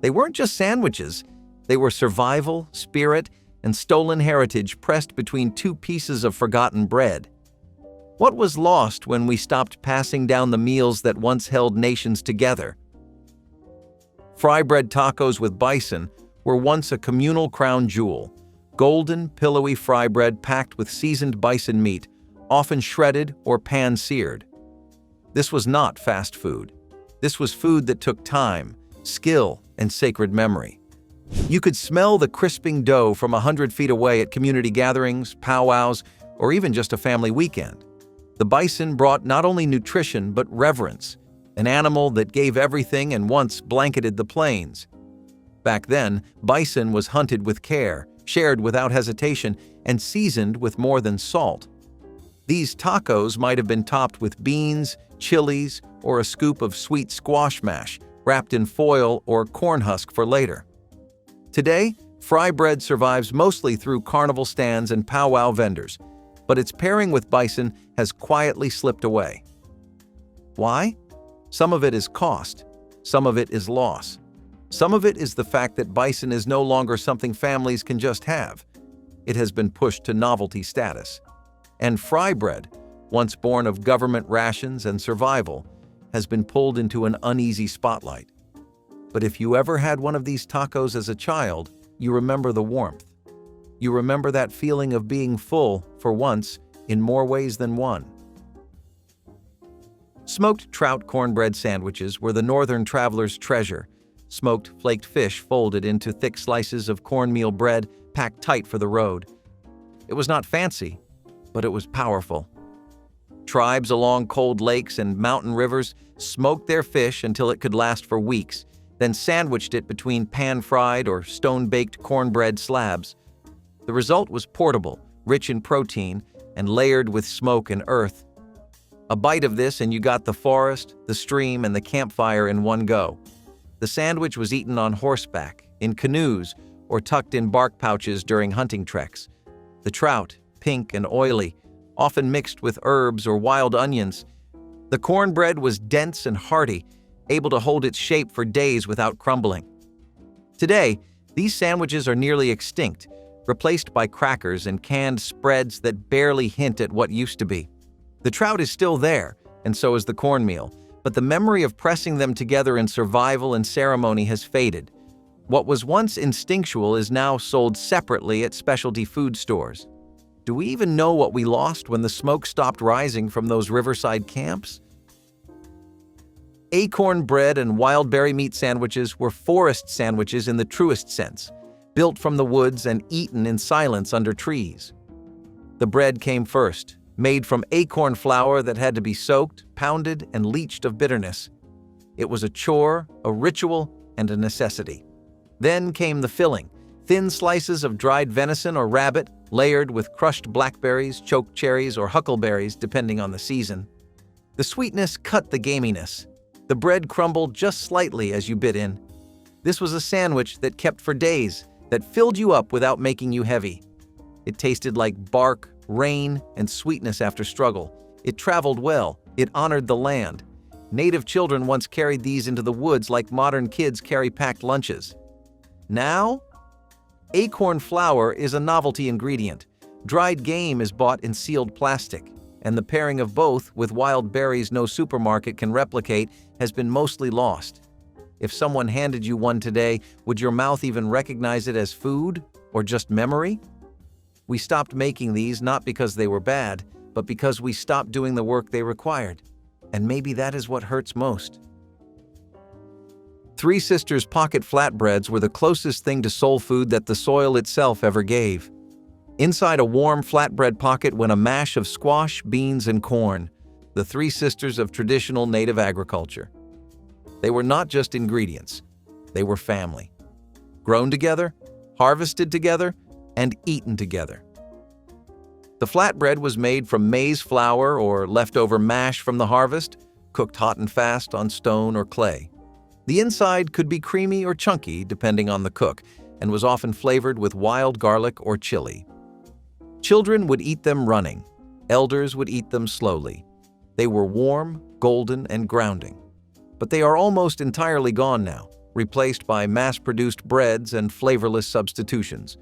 They weren't just sandwiches. They were survival, spirit, and stolen heritage pressed between two pieces of forgotten bread. What was lost when we stopped passing down the meals that once held nations together? Fry bread tacos with bison were once a communal crown jewel. Golden, pillowy fry bread packed with seasoned bison meat, often shredded or pan-seared. This was not fast food. This was food that took time, skill, and sacred memory. You could smell the crisping dough from 100 feet away at community gatherings, powwows, or even just a family weekend. The bison brought not only nutrition but reverence, an animal that gave everything and once blanketed the plains. Back then, bison was hunted with care, shared without hesitation, and seasoned with more than salt. These tacos might have been topped with beans, chilies, or a scoop of sweet squash mash, wrapped in foil or corn husk for later. Today, fry bread survives mostly through carnival stands and powwow vendors, but its pairing with bison has quietly slipped away. Why? Some of it is cost. Some of it is loss. Some of it is the fact that bison is no longer something families can just have. It has been pushed to novelty status. And fry bread, once born of government rations and survival, has been pulled into an uneasy spotlight. But if you ever had one of these tacos as a child, you remember the warmth. You remember that feeling of being full, for once, in more ways than one. Smoked trout cornbread sandwiches were the northern traveler's treasure. Smoked flaked fish folded into thick slices of cornmeal bread packed tight for the road. It was not fancy, but it was powerful. Tribes along cold lakes and mountain rivers smoked their fish until it could last for weeks, then sandwiched it between pan-fried or stone-baked cornbread slabs. The result was portable, rich in protein, and layered with smoke and earth. A bite of this and you got the forest, the stream, and the campfire in one go. The sandwich was eaten on horseback, in canoes, or tucked in bark pouches during hunting treks. The trout, pink and oily, often mixed with herbs or wild onions. The cornbread was dense and hearty, able to hold its shape for days without crumbling. Today, these sandwiches are nearly extinct, replaced by crackers and canned spreads that barely hint at what used to be. The trout is still there, and so is the cornmeal, but the memory of pressing them together in survival and ceremony has faded. What was once instinctual is now sold separately at specialty food stores. Do we even know what we lost when the smoke stopped rising from those riverside camps? Acorn bread and wild berry meat sandwiches were forest sandwiches in the truest sense, built from the woods and eaten in silence under trees. The bread came first, made from acorn flour that had to be soaked, pounded, and leached of bitterness. It was a chore, a ritual, and a necessity. Then came the filling, thin slices of dried venison or rabbit, layered with crushed blackberries, choke cherries, or huckleberries, depending on the season. The sweetness cut the gaminess. The bread crumbled just slightly as you bit in. This was a sandwich that kept for days, that filled you up without making you heavy. It tasted like bark, rain, and sweetness after struggle. It traveled well. It honored the land. Native children once carried these into the woods like modern kids carry packed lunches. Now, acorn flour is a novelty ingredient. Dried game is bought in sealed plastic, and the pairing of both with wild berries no supermarket can replicate has been mostly lost. If someone handed you one today, would your mouth even recognize it as food or just memory? We stopped making these not because they were bad, but because we stopped doing the work they required. And maybe that is what hurts most. Three Sisters pocket flatbreads were the closest thing to soul food that the soil itself ever gave. Inside a warm flatbread pocket went a mash of squash, beans, and corn, the Three Sisters of traditional native agriculture. They were not just ingredients, they were family. Grown together, harvested together, and eaten together. The flatbread was made from maize flour or leftover mash from the harvest, cooked hot and fast on stone or clay. The inside could be creamy or chunky depending on the cook, and was often flavored with wild garlic or chili. Children would eat them running. Elders would eat them slowly. They were warm, golden, and grounding. But they are almost entirely gone now. replaced by mass-produced breads and flavorless substitutions.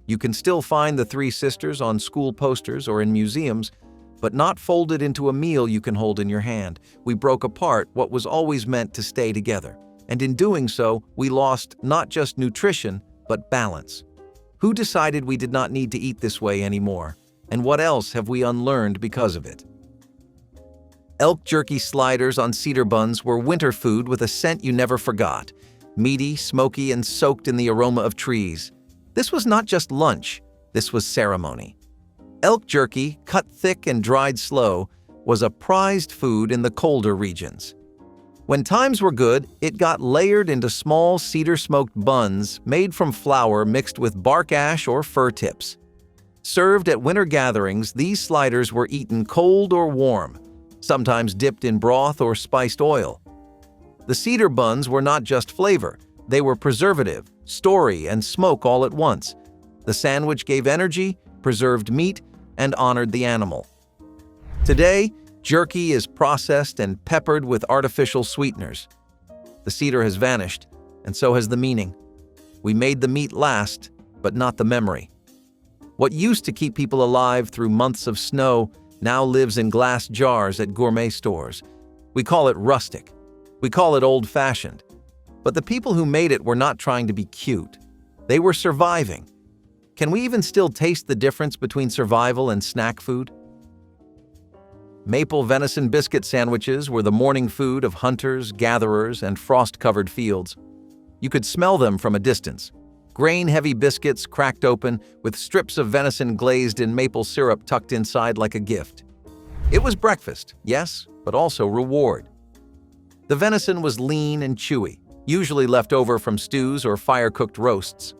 You can still find the Three Sisters on school posters or in museums, but not folded into a meal you can hold in your hand. We broke apart what was always meant to stay together, and in doing so, we lost not just nutrition, but balance. Who decided we did not need to eat this way anymore? And what else have we unlearned because of it? Elk jerky sliders on cedar buns were winter food with a scent you never forgot. Meaty, smoky, and soaked in the aroma of trees. This was not just lunch, this was ceremony. Elk jerky, cut thick and dried slow, was a prized food in the colder regions. When times were good, it got layered into small cedar-smoked buns made from flour mixed with bark ash or fir tips. Served at winter gatherings, these sliders were eaten cold or warm, sometimes dipped in broth or spiced oil. The cedar buns were not just flavor, they were preservative, story, and smoke all at once. The sandwich gave energy, preserved meat, and honored the animal. Today, jerky is processed and peppered with artificial sweeteners. The cedar has vanished, and so has the meaning. We made the meat last, but not the memory. What used to keep people alive through months of snow now lives in glass jars at gourmet stores. We call it rustic. We call it old-fashioned. But the people who made it were not trying to be cute. They were surviving. Can we even still taste the difference between survival and snack food? Maple venison biscuit sandwiches were the morning food of hunters, gatherers, and frost-covered fields. You could smell them from a distance. Grain-heavy biscuits cracked open with strips of venison glazed in maple syrup tucked inside like a gift. It was breakfast, yes, but also reward. The venison was lean and chewy, usually left over from stews or fire-cooked roasts.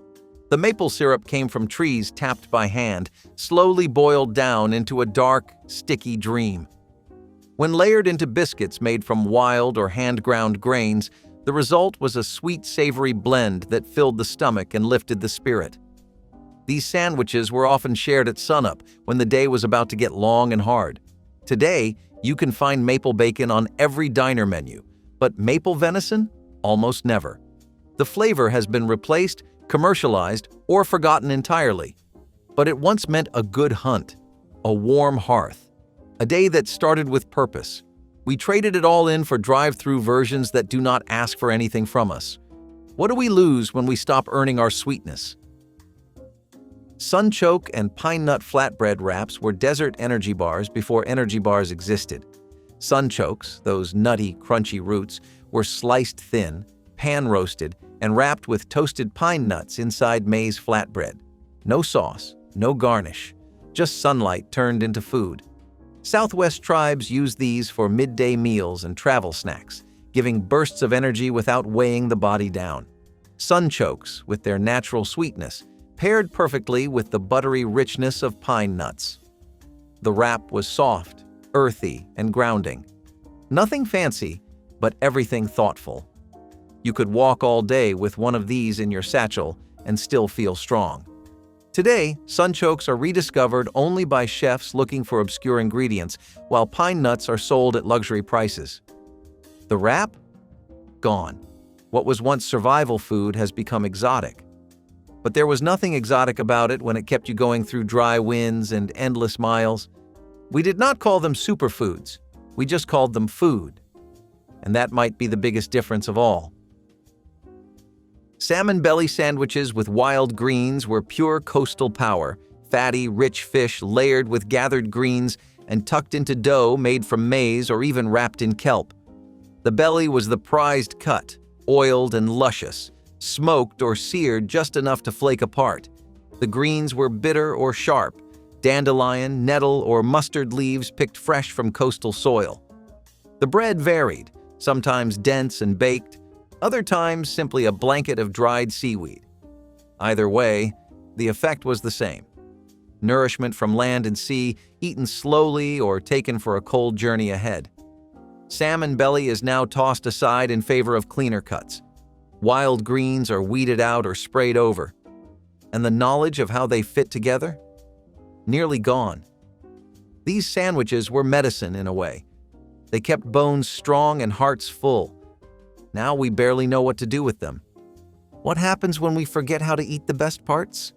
The maple syrup came from trees tapped by hand, slowly boiled down into a dark, sticky dream. When layered into biscuits made from wild or hand-ground grains, the result was a sweet, savory blend that filled the stomach and lifted the spirit. These sandwiches were often shared at sunup when the day was about to get long and hard. Today, you can find maple bacon on every diner menu, but maple venison? Almost never. The flavor has been replaced, commercialized, or forgotten entirely. But it once meant a good hunt, a warm hearth, a day that started with purpose. We traded it all in for drive-through versions that do not ask for anything from us. What do we lose when we stop earning our sweetness? Sunchoke and pine nut flatbread wraps were desert energy bars before energy bars existed. Sunchokes, those nutty, crunchy roots, were sliced thin, pan-roasted, and wrapped with toasted pine nuts inside maize flatbread. No sauce, no garnish, just sunlight turned into food. Southwest tribes used these for midday meals and travel snacks, giving bursts of energy without weighing the body down. Sunchokes, with their natural sweetness, paired perfectly with the buttery richness of pine nuts. The wrap was soft, earthy, and grounding. Nothing fancy, but everything thoughtful. You could walk all day with one of these in your satchel and still feel strong. Today, sunchokes are rediscovered only by chefs looking for obscure ingredients, while pine nuts are sold at luxury prices. The wrap? Gone. What was once survival food has become exotic. But there was nothing exotic about it when it kept you going through dry winds and endless miles. We did not call them superfoods. We just called them food. And that might be the biggest difference of all. Salmon belly sandwiches with wild greens were pure coastal power, fatty, rich fish layered with gathered greens and tucked into dough made from maize or even wrapped in kelp. The belly was the prized cut, oiled and luscious, smoked or seared just enough to flake apart. The greens were bitter or sharp, dandelion, nettle, or mustard leaves picked fresh from coastal soil. The bread varied, sometimes dense and baked, other times simply a blanket of dried seaweed. Either way, the effect was the same. Nourishment from land and sea, eaten slowly or taken for a cold journey ahead. Salmon belly is now tossed aside in favor of cleaner cuts. Wild greens are weeded out or sprayed over. And the knowledge of how they fit together? Nearly gone. These sandwiches were medicine in a way. They kept bones strong and hearts full. Now we barely know what to do with them. What happens when we forget how to eat the best parts?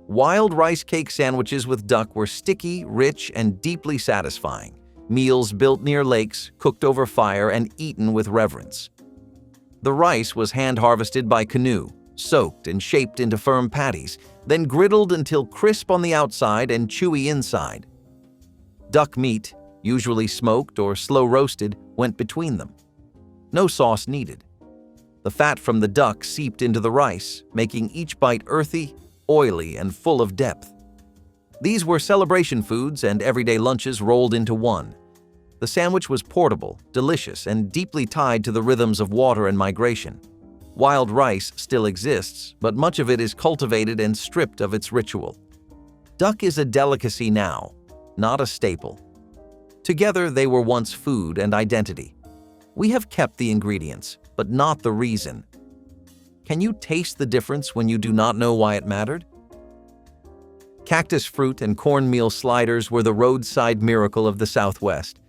Wild rice cake sandwiches with duck were sticky, rich, and deeply satisfying. Meals built near lakes, cooked over fire, and eaten with reverence. The rice was hand-harvested by canoe, soaked and shaped into firm patties, then griddled until crisp on the outside and chewy inside. Duck meat, usually smoked or slow-roasted, went between them. No sauce needed. The fat from the duck seeped into the rice, making each bite earthy, oily, and full of depth. These were celebration foods and everyday lunches rolled into one. The sandwich was portable, delicious, and deeply tied to the rhythms of water and migration. Wild rice still exists, but much of it is cultivated and stripped of its ritual. Duck is a delicacy now, not a staple. Together, they were once food and identity. We have kept the ingredients, but not the reason. Can you taste the difference when you do not know why it mattered? Cactus fruit and cornmeal sliders were the roadside miracle of the Southwest.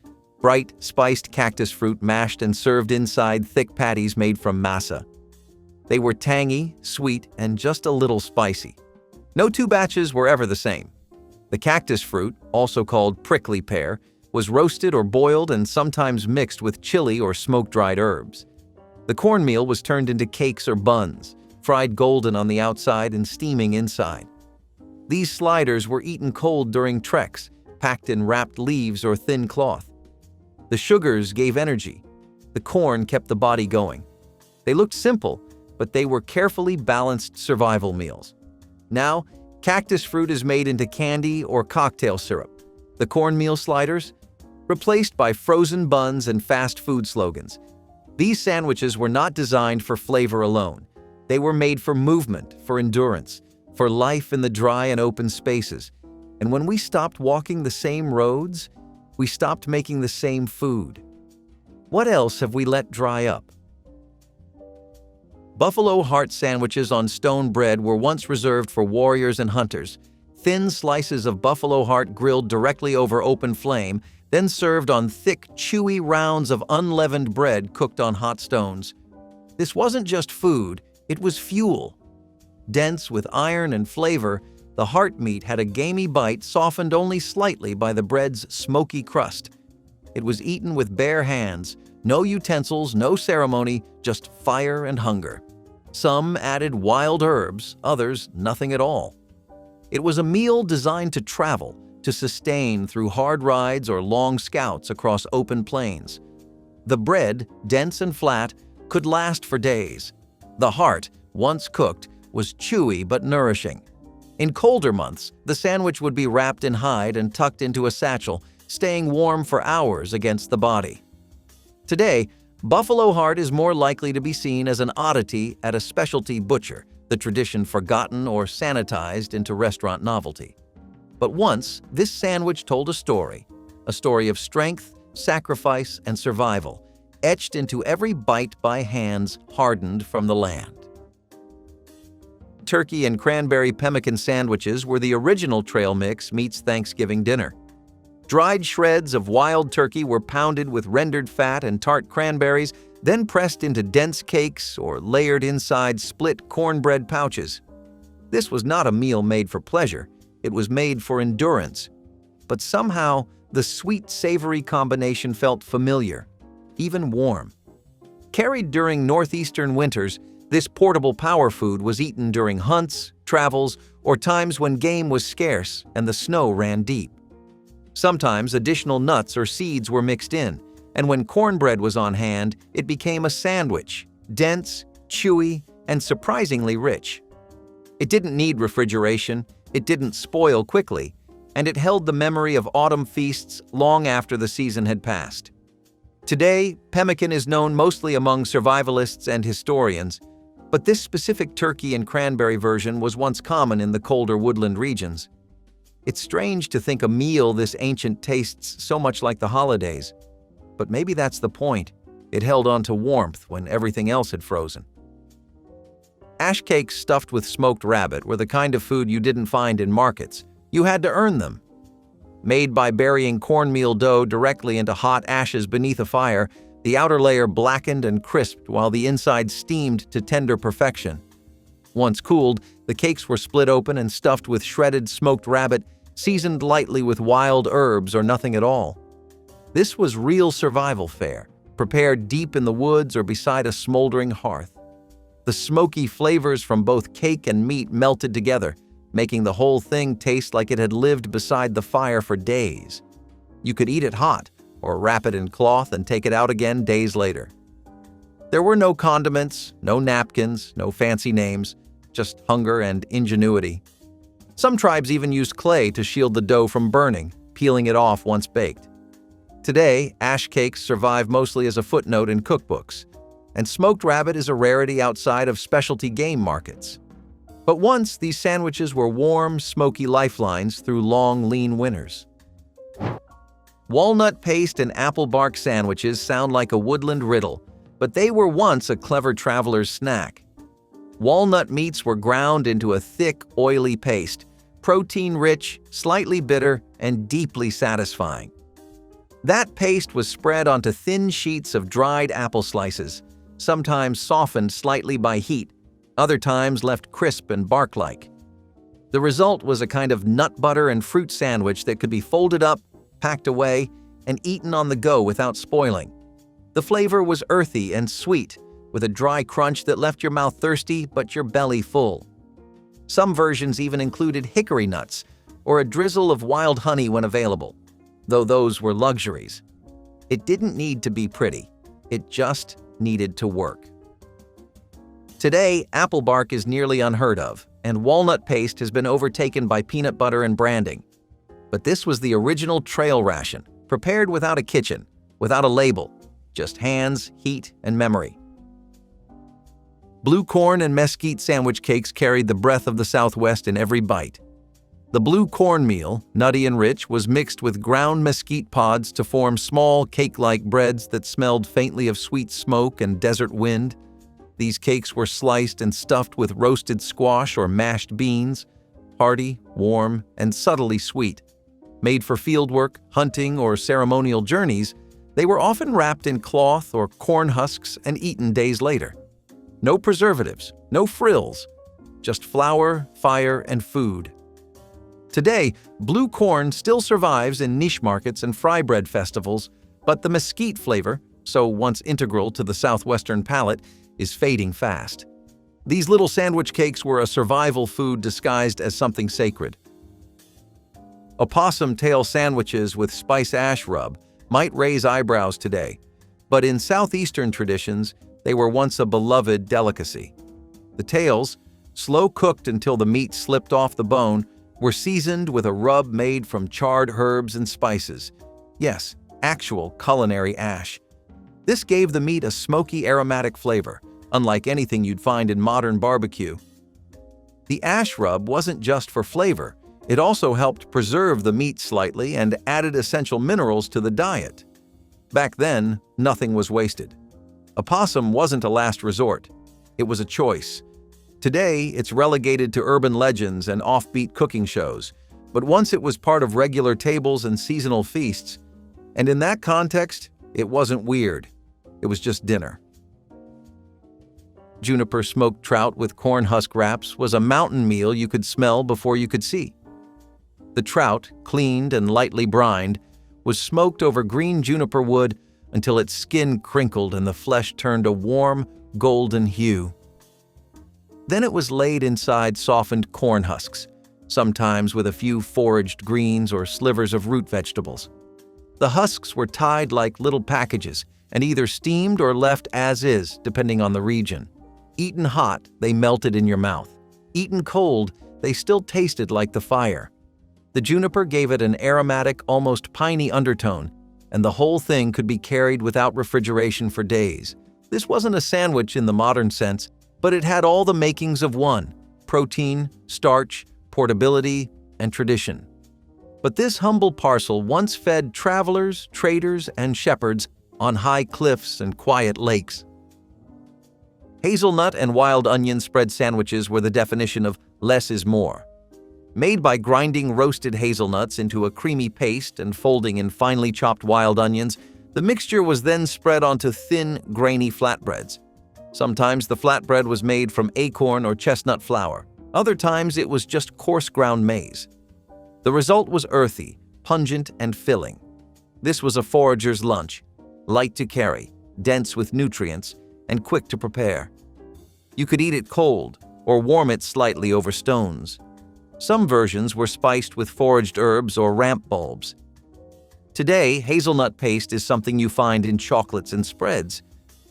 Bright, spiced cactus fruit mashed and served inside thick patties made from masa. They were tangy, sweet, and just a little spicy. No two batches were ever the same. The cactus fruit, also called prickly pear, was roasted or boiled and sometimes mixed with chili or smoke-dried herbs. The cornmeal was turned into cakes or buns, fried golden on the outside and steaming inside. These sliders were eaten cold during treks, packed in wrapped leaves or thin cloth. The sugars gave energy. The corn kept the body going. They looked simple, but they were carefully balanced survival meals. Now, cactus fruit is made into candy or cocktail syrup. The cornmeal sliders? Replaced by frozen buns and fast food slogans. These sandwiches were not designed for flavor alone. They were made for movement, for endurance, for life in the dry and open spaces. And when we stopped walking the same roads, we stopped making the same food. What else have we let dry up? Buffalo heart sandwiches on stone bread were once reserved for warriors and hunters. Thin slices of buffalo heart grilled directly over open flame, then served on thick, chewy rounds of unleavened bread cooked on hot stones. This wasn't just food, it was fuel. Dense with iron and flavor, the heart meat had a gamey bite softened only slightly by the bread's smoky crust. It was eaten with bare hands, no utensils, no ceremony, just fire and hunger. Some added wild herbs, others nothing at all. It was a meal designed to travel, to sustain through hard rides or long scouts across open plains. The bread, dense and flat, could last for days. The heart, once cooked, was chewy but nourishing. In colder months, the sandwich would be wrapped in hide and tucked into a satchel, staying warm for hours against the body. Today, buffalo heart is more likely to be seen as an oddity at a specialty butcher, the tradition forgotten or sanitized into restaurant novelty. But once, this sandwich told a story of strength, sacrifice, and survival, etched into every bite by hands hardened from the land. Turkey and cranberry pemmican sandwiches were the original trail mix meets Thanksgiving dinner. Dried shreds of wild turkey were pounded with rendered fat and tart cranberries, then pressed into dense cakes or layered inside split cornbread pouches. This was not a meal made for pleasure, it was made for endurance. But somehow, the sweet-savory combination felt familiar, even warm. Carried during northeastern winters, this portable power food was eaten during hunts, travels, or times when game was scarce and the snow ran deep. Sometimes additional nuts or seeds were mixed in, and when cornbread was on hand, it became a sandwich, dense, chewy, and surprisingly rich. It didn't need refrigeration, it didn't spoil quickly, and it held the memory of autumn feasts long after the season had passed. Today, pemmican is known mostly among survivalists and historians, but this specific turkey and cranberry version was once common in the colder woodland regions. It's strange to think a meal this ancient tastes so much like the holidays, but maybe that's the point. It held on to warmth when everything else had frozen. Ash cakes stuffed with smoked rabbit were the kind of food you didn't find in markets. You had to earn them. Made by burying cornmeal dough directly into hot ashes beneath a fire, The outer layer blackened and crisped while the inside steamed to tender perfection. Once cooled, the cakes were split open and stuffed with shredded smoked rabbit, seasoned lightly with wild herbs or nothing at all. This was real survival fare, prepared deep in the woods or beside a smoldering hearth. The smoky flavors from both cake and meat melted together, making the whole thing taste like it had lived beside the fire for days. You could eat it hot, or wrap it in cloth and take it out again days later. There were no condiments, no napkins, no fancy names, just hunger and ingenuity. Some tribes even used clay to shield the dough from burning, peeling it off once baked. Today, ash cakes survive mostly as a footnote in cookbooks, and smoked rabbit is a rarity outside of specialty game markets. But once, these sandwiches were warm, smoky lifelines through long, lean winters. Walnut paste and apple bark sandwiches sound like a woodland riddle, but they were once a clever traveler's snack. Walnut meats were ground into a thick, oily paste, protein-rich, slightly bitter, and deeply satisfying. That paste was spread onto thin sheets of dried apple slices, sometimes softened slightly by heat, other times left crisp and bark-like. The result was a kind of nut butter and fruit sandwich that could be folded up, packed away, and eaten on the go without spoiling. The flavor was earthy and sweet, with a dry crunch that left your mouth thirsty but your belly full. Some versions even included hickory nuts or a drizzle of wild honey when available, though those were luxuries. It didn't need to be pretty, it just needed to work. Today, apple bark is nearly unheard of, and walnut paste has been overtaken by peanut butter and branding. But this was the original trail ration, prepared without a kitchen, without a label, just hands, heat, and memory. Blue corn and mesquite sandwich cakes carried the breath of the Southwest in every bite. The blue cornmeal, nutty and rich, was mixed with ground mesquite pods to form small cake-like breads that smelled faintly of sweet smoke and desert wind. These cakes were sliced and stuffed with roasted squash or mashed beans, hearty, warm, and subtly sweet. Made for fieldwork, hunting, or ceremonial journeys, they were often wrapped in cloth or corn husks and eaten days later. No preservatives, no frills, just flour, fire, and food. Today, blue corn still survives in niche markets and fry bread festivals, but the mesquite flavor, so once integral to the Southwestern palate, is fading fast. These little sandwich cakes were a survival food disguised as something sacred. Opossum tail sandwiches with spice ash rub might raise eyebrows today, but in Southeastern traditions, they were once a beloved delicacy. The tails, slow cooked until the meat slipped off the bone, were seasoned with a rub made from charred herbs and spices. Yes, actual culinary ash. This gave the meat a smoky, aromatic flavor, unlike anything you'd find in modern barbecue. The ash rub wasn't just for flavor, it also helped preserve the meat slightly and added essential minerals to the diet. Back then, nothing was wasted. Opossum wasn't a last resort. It was a choice. Today, it's relegated to urban legends and offbeat cooking shows, but once it was part of regular tables and seasonal feasts. And in that context, it wasn't weird. It was just dinner. Juniper smoked trout with corn husk wraps was a mountain meal you could smell before you could see. The trout, cleaned and lightly brined, was smoked over green juniper wood until its skin crinkled and the flesh turned a warm, golden hue. Then it was laid inside softened corn husks, sometimes with a few foraged greens or slivers of root vegetables. The husks were tied like little packages and either steamed or left as is, depending on the region. Eaten hot, they melted in your mouth. Eaten cold, they still tasted like the fire. The juniper gave it an aromatic, almost piney undertone, and the whole thing could be carried without refrigeration for days. This wasn't a sandwich in the modern sense, but it had all the makings of one: protein, starch, portability, and tradition. But this humble parcel once fed travelers, traders, and shepherds on high cliffs and quiet lakes. Hazelnut and wild onion spread sandwiches were the definition of less is more. Made by grinding roasted hazelnuts into a creamy paste and folding in finely chopped wild onions, The mixture was then spread onto thin, grainy flatbreads. Sometimes the flatbread was made from acorn or chestnut flour. Other times it was just coarse ground maize. The result was earthy, pungent, and filling. This was a forager's lunch, light to carry, dense with nutrients, and quick to prepare. You could eat it cold or warm it slightly over stones. Some versions were spiced with foraged herbs or ramp bulbs. Today, hazelnut paste is something you find in chocolates and spreads,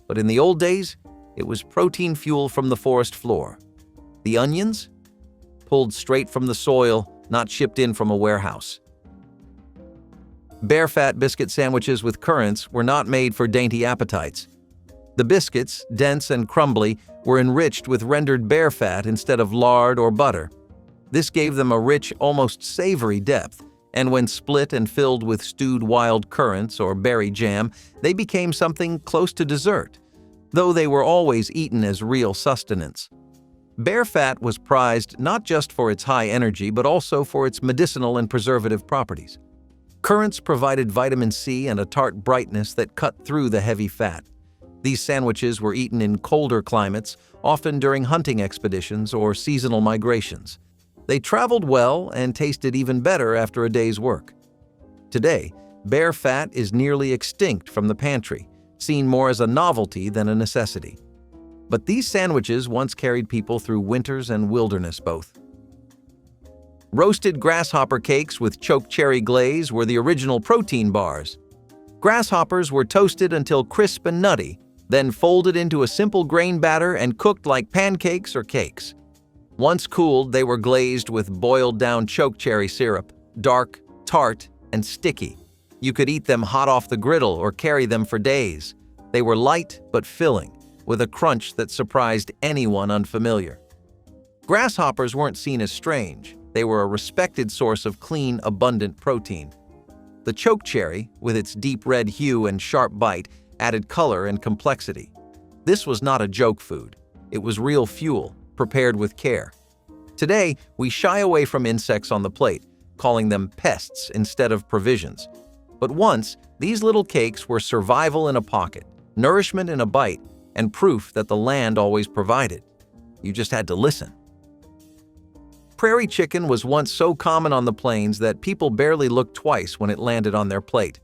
but in the old days, it was protein fuel from the forest floor. The onions? Pulled straight from the soil, not shipped in from a warehouse. Bear-fat biscuit sandwiches with currants were not made for dainty appetites. The biscuits, dense and crumbly, were enriched with rendered bear fat instead of lard or butter. This gave them a rich, almost savory depth, and when split and filled with stewed wild currants or berry jam, they became something close to dessert, though they were always eaten as real sustenance. Bear fat was prized not just for its high energy, but also for its medicinal and preservative properties. Currants provided vitamin C and a tart brightness that cut through the heavy fat. These sandwiches were eaten in colder climates, often during hunting expeditions or seasonal migrations. They traveled well and tasted even better after a day's work. Today, bear fat is nearly extinct from the pantry, seen more as a novelty than a necessity. But these sandwiches once carried people through winters and wilderness both. Roasted grasshopper cakes with choke cherry glaze were the original protein bars. Grasshoppers were toasted until crisp and nutty, then folded into a simple grain batter and cooked like pancakes or cakes. Once cooled, they were glazed with boiled-down choke cherry syrup, dark, tart, and sticky. You could eat them hot off the griddle or carry them for days. They were light but filling, with a crunch that surprised anyone unfamiliar. Grasshoppers weren't seen as strange. They were a respected source of clean, abundant protein. The choke cherry, with its deep red hue and sharp bite, added color and complexity. This was not a joke food. It was real fuel, prepared with care. Today, we shy away from insects on the plate, calling them pests instead of provisions. But once, these little cakes were survival in a pocket, nourishment in a bite, and proof that the land always provided. You just had to listen. Prairie chicken was once so common on the plains that people barely looked twice when it landed on their plate.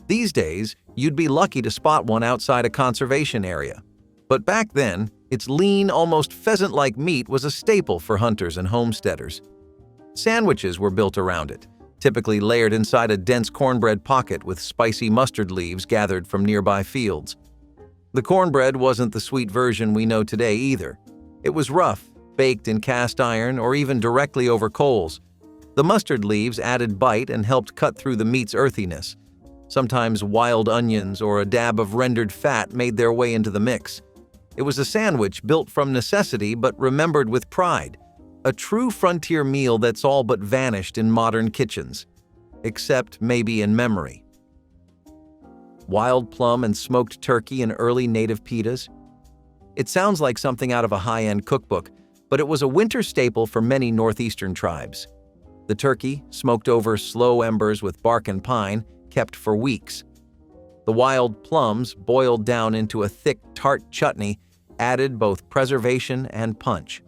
These days, you'd be lucky to spot one outside a conservation area. But back then, its lean, almost pheasant-like meat was a staple for hunters and homesteaders. Sandwiches were built around it, typically layered inside a dense cornbread pocket with spicy mustard leaves gathered from nearby fields. The cornbread wasn't the sweet version we know today either. It was rough, baked in cast iron or even directly over coals. The mustard leaves added bite and helped cut through the meat's earthiness. Sometimes wild onions or a dab of rendered fat made their way into the mix. It was a sandwich built from necessity but remembered with pride, a true frontier meal that's all but vanished in modern kitchens, except maybe in memory. Wild plum and smoked turkey in early native pitas. It sounds like something out of a high-end cookbook, but it was a winter staple for many northeastern tribes. The turkey, smoked over slow embers with bark and pine, kept for weeks. The wild plums, boiled down into a thick, tart chutney, added both preservation and punch.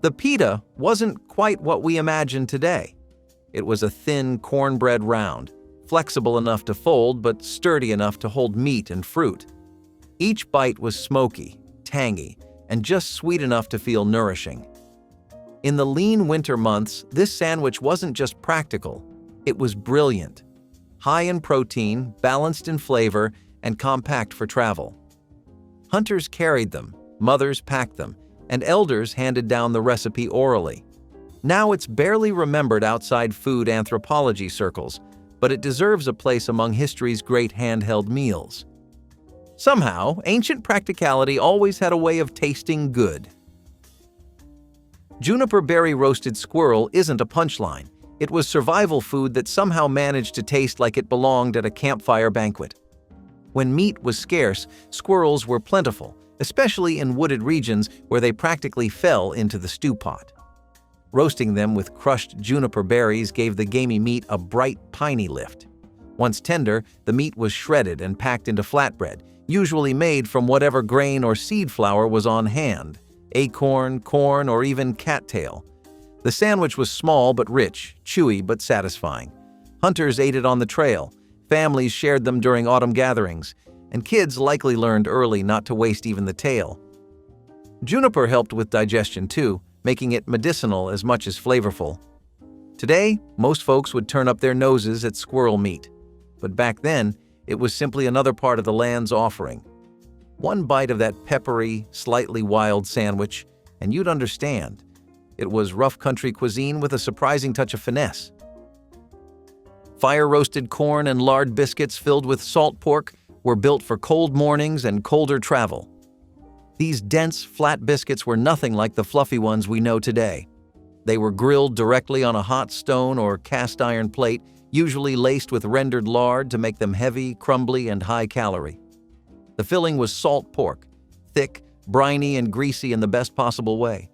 The pita wasn't quite what we imagine today. It was a thin cornbread round, flexible enough to fold but sturdy enough to hold meat and fruit. Each bite was smoky, tangy, and just sweet enough to feel nourishing. In the lean winter months, this sandwich wasn't just practical, it was brilliant. High in protein, balanced in flavor, and compact for travel. Hunters carried them, mothers packed them, and elders handed down the recipe orally. Now it's barely remembered outside food anthropology circles, but it deserves a place among history's great handheld meals. Somehow, ancient practicality always had a way of tasting good. Juniper berry roasted squirrel isn't a punchline. It was survival food that somehow managed to taste like it belonged at a campfire banquet. When meat was scarce, squirrels were plentiful, especially in wooded regions where they practically fell into the stew pot. Roasting them with crushed juniper berries gave the gamey meat a bright, piney lift. Once tender, the meat was shredded and packed into flatbread, usually made from whatever grain or seed flour was on hand: acorn, corn, or even cattail. The sandwich was small but rich, chewy but satisfying. Hunters ate it on the trail, families shared them during autumn gatherings, and kids likely learned early not to waste even the tail. Juniper helped with digestion too, making it medicinal as much as flavorful. Today, most folks would turn up their noses at squirrel meat, but back then, it was simply another part of the land's offering. One bite of that peppery, slightly wild sandwich, and you'd understand. It was rough country cuisine with a surprising touch of finesse. Fire-roasted corn and lard biscuits filled with salt pork were built for cold mornings and colder travel. These dense, flat biscuits were nothing like the fluffy ones we know today. They were grilled directly on a hot stone or cast iron plate, usually laced with rendered lard to make them heavy, crumbly, and high-calorie. The filling was salt pork, thick, briny, and greasy in the best possible way.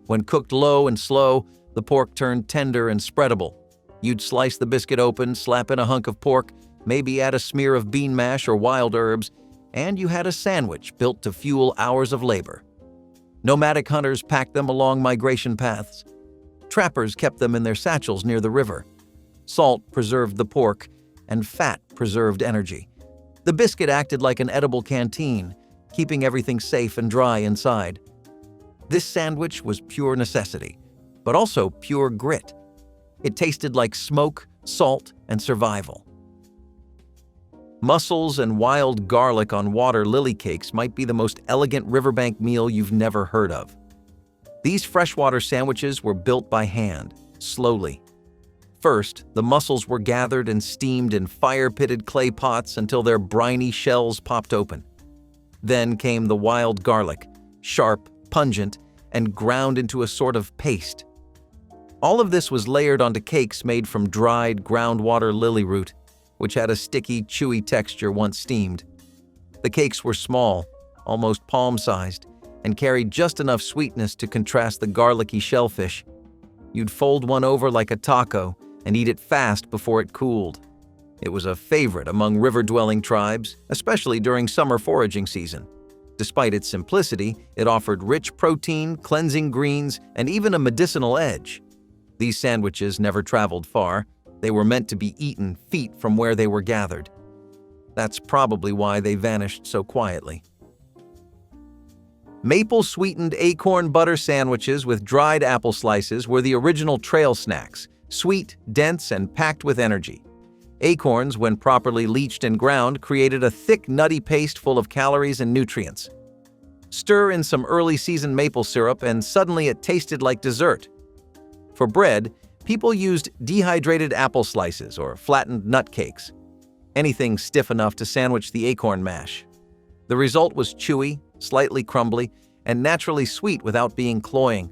When cooked low and slow, the pork turned tender and spreadable. You'd slice the biscuit open, slap in a hunk of pork, maybe add a smear of bean mash or wild herbs, and you had a sandwich built to fuel hours of labor. Nomadic hunters packed them along migration paths. Trappers kept them in their satchels near the river. Salt preserved the pork, and fat preserved energy. The biscuit acted like an edible canteen, keeping everything safe and dry inside. This sandwich was pure necessity, but also pure grit. It tasted like smoke, salt, and survival. Mussels and wild garlic on water lily cakes might be the most elegant riverbank meal you've never heard of. These freshwater sandwiches were built by hand, slowly. First, the mussels were gathered and steamed in fire-pitted clay pots until their briny shells popped open. Then came the wild garlic, sharp, pungent, and ground into a sort of paste. All of this was layered onto cakes made from dried groundwater lily root, which had a sticky, chewy texture once steamed. The cakes were small, almost palm-sized, and carried just enough sweetness to contrast the garlicky shellfish. You'd fold one over like a taco and eat it fast before it cooled. It was a favorite among river-dwelling tribes, especially during summer foraging season. Despite its simplicity, it offered rich protein, cleansing greens, and even a medicinal edge. These sandwiches never traveled far. They were meant to be eaten feet from where they were gathered. That's probably why they vanished so quietly. Maple-sweetened acorn butter sandwiches with dried apple slices were the original trail snacks, sweet, dense, and packed with energy. Acorns, when properly leached and ground, created a thick, nutty paste full of calories and nutrients. Stir in some early-season maple syrup, and suddenly it tasted like dessert. For bread, people used dehydrated apple slices or flattened nut cakes, anything stiff enough to sandwich the acorn mash. The result was chewy, slightly crumbly, and naturally sweet without being cloying.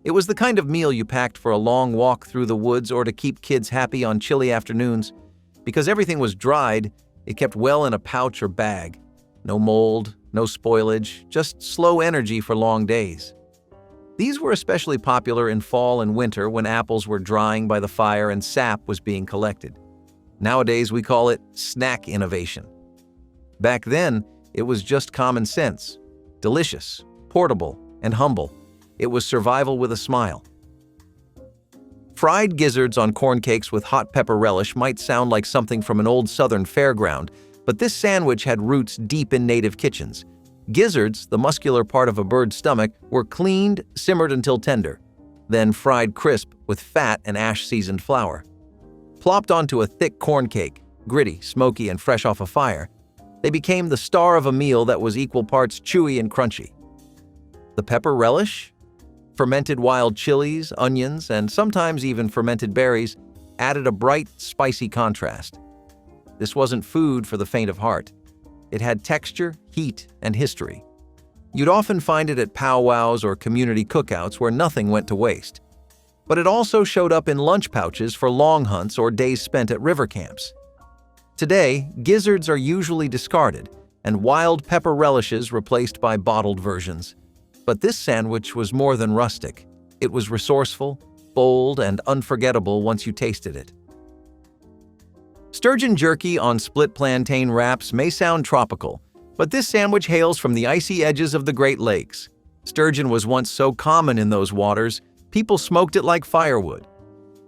It was the kind of meal you packed for a long walk through the woods or to keep kids happy on chilly afternoons. Because everything was dried, it kept well in a pouch or bag. No mold, no spoilage, just slow energy for long days. These were especially popular in fall and winter when apples were drying by the fire and sap was being collected. Nowadays, we call it snack innovation. Back then, it was just common sense. Delicious, portable, and humble. It was survival with a smile. Fried gizzards on corn cakes with hot pepper relish might sound like something from an old southern fairground, but this sandwich had roots deep in native kitchens. Gizzards, the muscular part of a bird's stomach, were cleaned, simmered until tender, then fried crisp with fat and ash-seasoned flour. Plopped onto a thick corn cake, gritty, smoky, and fresh off a fire, they became the star of a meal that was equal parts chewy and crunchy. The pepper relish? Fermented wild chilies, onions, and sometimes even fermented berries added a bright, spicy contrast. This wasn't food for the faint of heart. It had texture, heat, and history. You'd often find it at powwows or community cookouts where nothing went to waste. But it also showed up in lunch pouches for long hunts or days spent at river camps. Today, gizzards are usually discarded, and wild pepper relishes replaced by bottled versions. But this sandwich was more than rustic. It was resourceful, bold, and unforgettable once you tasted it. Sturgeon jerky on split plantain wraps may sound tropical, but this sandwich hails from the icy edges of the Great Lakes. Sturgeon was once so common in those waters, people smoked it like firewood.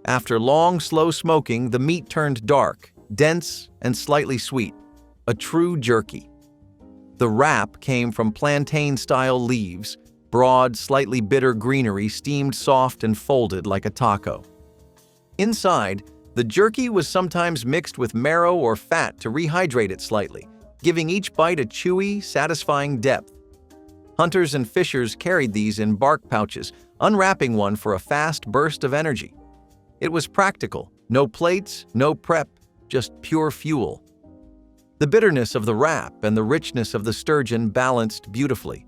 After long, slow smoking, the meat turned dark, dense, and slightly sweet. A true jerky. The wrap came from plantain-style leaves, broad, slightly bitter greenery steamed soft and folded like a taco. Inside, the jerky was sometimes mixed with marrow or fat to rehydrate it slightly, giving each bite a chewy, satisfying depth. Hunters and fishers carried these in bark pouches, unwrapping one for a fast burst of energy. It was practical, no plates, no prep, just pure fuel. The bitterness of the wrap and the richness of the sturgeon balanced beautifully.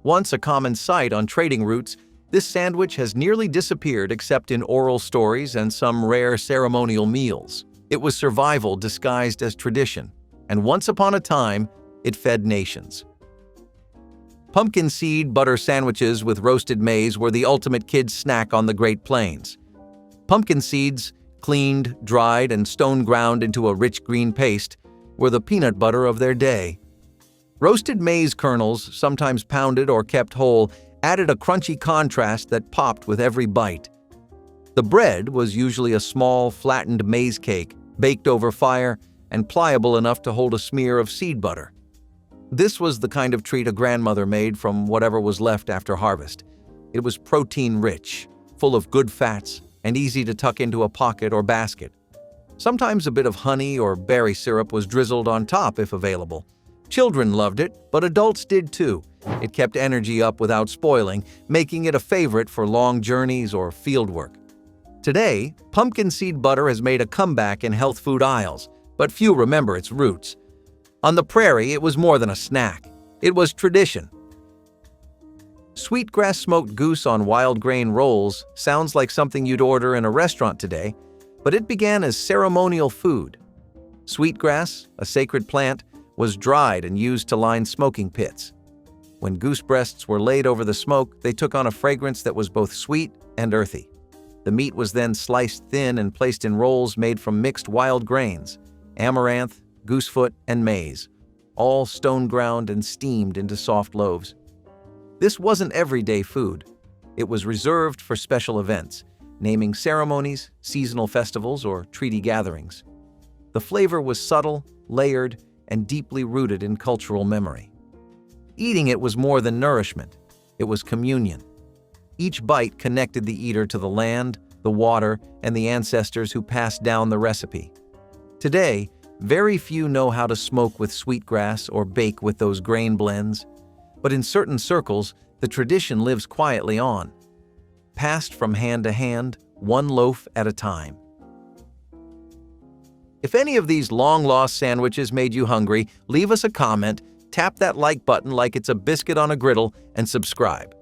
Once a common sight on trading routes, this sandwich has nearly disappeared except in oral stories and some rare ceremonial meals. It was survival disguised as tradition, and once upon a time, it fed nations. Pumpkin seed butter sandwiches with roasted maize were the ultimate kids' snack on the Great Plains. Pumpkin seeds, cleaned, dried, and stone ground into a rich green paste, were the peanut butter of their day. Roasted maize kernels, sometimes pounded or kept whole, added a crunchy contrast that popped with every bite. The bread was usually a small, flattened maize cake, baked over fire and pliable enough to hold a smear of seed butter. This was the kind of treat a grandmother made from whatever was left after harvest. It was protein-rich, full of good fats, and easy to tuck into a pocket or basket. Sometimes a bit of honey or berry syrup was drizzled on top if available. Children loved it, but adults did too. It kept energy up without spoiling, making it a favorite for long journeys or field work. Today, pumpkin seed butter has made a comeback in health food aisles, but few remember its roots. On the prairie, it was more than a snack. It was tradition. Sweetgrass smoked goose on wild grain rolls sounds like something you'd order in a restaurant today, but it began as ceremonial food. Sweetgrass, a sacred plant, was dried and used to line smoking pits. When goose breasts were laid over the smoke, they took on a fragrance that was both sweet and earthy. The meat was then sliced thin and placed in rolls made from mixed wild grains, amaranth, goosefoot, and maize, all stone ground and steamed into soft loaves. This wasn't everyday food. It was reserved for special events, naming ceremonies, seasonal festivals, or treaty gatherings. The flavor was subtle, layered, and deeply rooted in cultural memory. Eating it was more than nourishment. It was communion. Each bite connected the eater to the land, the water, and the ancestors who passed down the recipe. Today, very few know how to smoke with sweetgrass or bake with those grain blends, but in certain circles, the tradition lives quietly on, passed from hand to hand, one loaf at a time. If any of these long-lost sandwiches made you hungry, leave us a comment, tap that like button like it's a biscuit on a griddle, and subscribe.